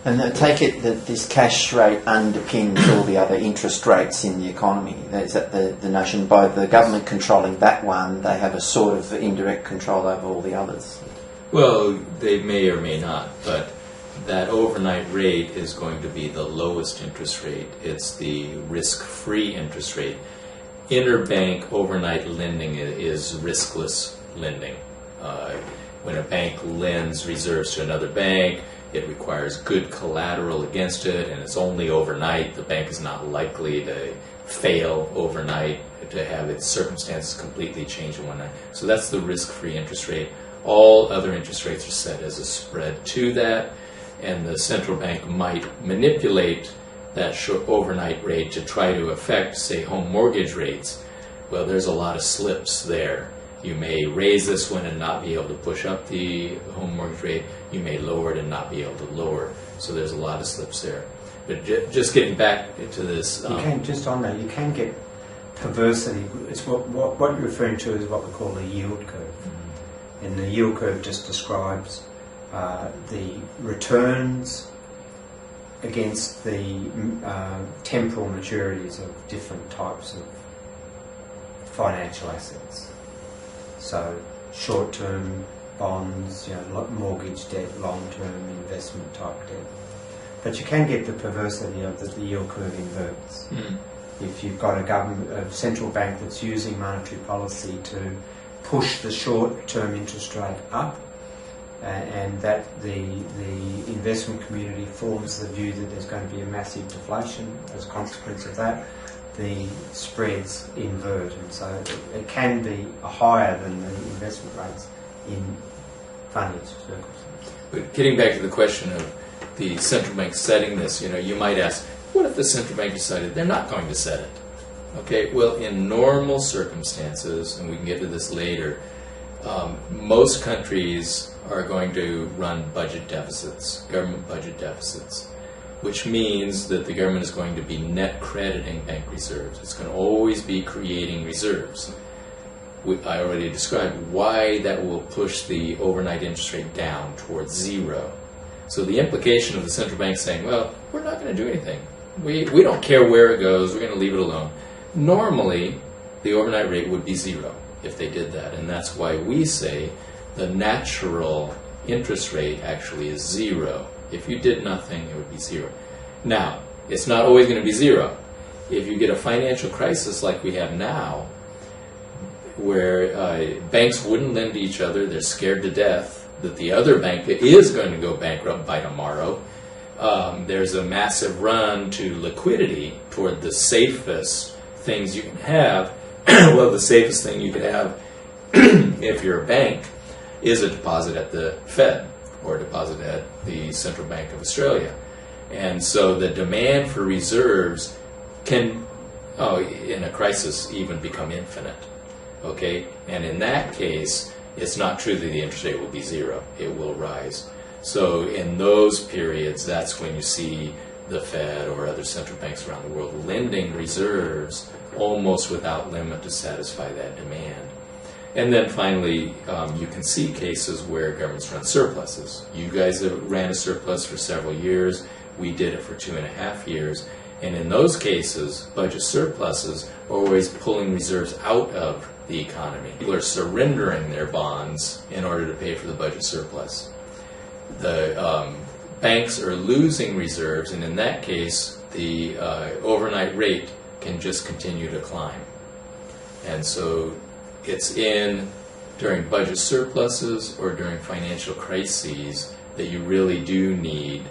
And I take it that this cash rate underpins all the other interest rates in the economy. Is that the notion? By the government controlling that one, they have a sort of indirect control over all the others. Well, they may or may not, but that overnight rate is going to be the lowest interest rate. It's the risk-free interest rate. Interbank overnight lending is riskless lending. When a bank lends reserves to another bank, it requires good collateral against it, and it's only overnight. The bank is not likely to fail overnight, to have its circumstances completely change in one night. So that's the risk-free interest rate. All other interest rates are set as a spread to that, and the central bank might manipulate that overnight rate to try to affect, say, home mortgage rates. Well, there's a lot of slips there. You may raise this one and not be able to push up the home mortgage rate. You may lower it and not be able to lower. So there's a lot of slips there. But just getting back to this... you can, just on that, you can get perversity. It's what you're referring to is what we call the yield curve. Mm-hmm. And the yield curve just describes the returns against the temporal maturities of different types of financial assets. So short-term bonds, mortgage debt, long-term investment type debt. But you can get the perversity of the yield curve inverts. Mm. If you've got a central bank that's using monetary policy to push the short-term interest rate up, and that the investment community forms the view that there's going to be a massive deflation as a consequence of that, the spreads invert, and so it can be higher than the investment rates in financial circumstances. But getting back to the question of the central bank setting this, you might ask, what if the central bank decided they're not going to set it? Okay, well, in normal circumstances, and we can get to this later, most countries are going to run budget deficits, government budget deficits, which means that the government is going to be net crediting bank reserves. It's going to always be creating reserves. I already described why that will push the overnight interest rate down towards zero. So the implication of the central bank saying, well, we're not going to do anything. We don't care where it goes. We're going to leave it alone. Normally, the overnight rate would be zero if they did that. And that's why we say the natural interest rate actually is zero. If you did nothing, it would be zero. Now, it's not always going to be zero. If you get a financial crisis like we have now, where banks wouldn't lend to each other, they're scared to death that the other bank is going to go bankrupt by tomorrow, there's a massive run to liquidity toward the safest things you can have. Well, the safest thing you could have if you're a bank is a deposit at the Fed or a deposit at the Central Bank of Australia. And so the demand for reserves can, in a crisis, even become infinite. Okay? And in that case, it's not true that the interest rate will be zero. It will rise. So in those periods, that's when you see the Fed or other central banks around the world lending reserves almost without limit to satisfy that demand. And then finally, you can see cases where governments run surpluses. You guys have ran a surplus for several years. We did it for 2.5 years. And in those cases, budget surpluses are always pulling reserves out of the economy. People are surrendering their bonds in order to pay for the budget surplus. The banks are losing reserves, and in that case, the overnight rate can just continue to climb. And so it's during budget surpluses or during financial crises that you really do need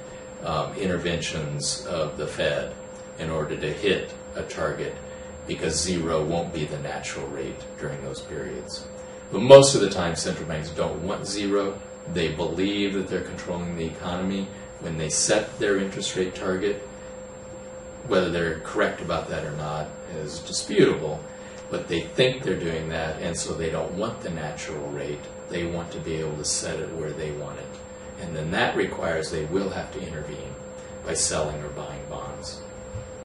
interventions of the Fed in order to hit a target, because zero won't be the natural rate during those periods. But most of the time, central banks don't want zero. They believe that they're controlling the economy. When they set their interest rate target, whether they're correct about that or not is disputable, but they think they're doing that, and so they don't want the natural rate. They want to be able to set it where they want it. And then that requires they will have to intervene by selling or buying bonds.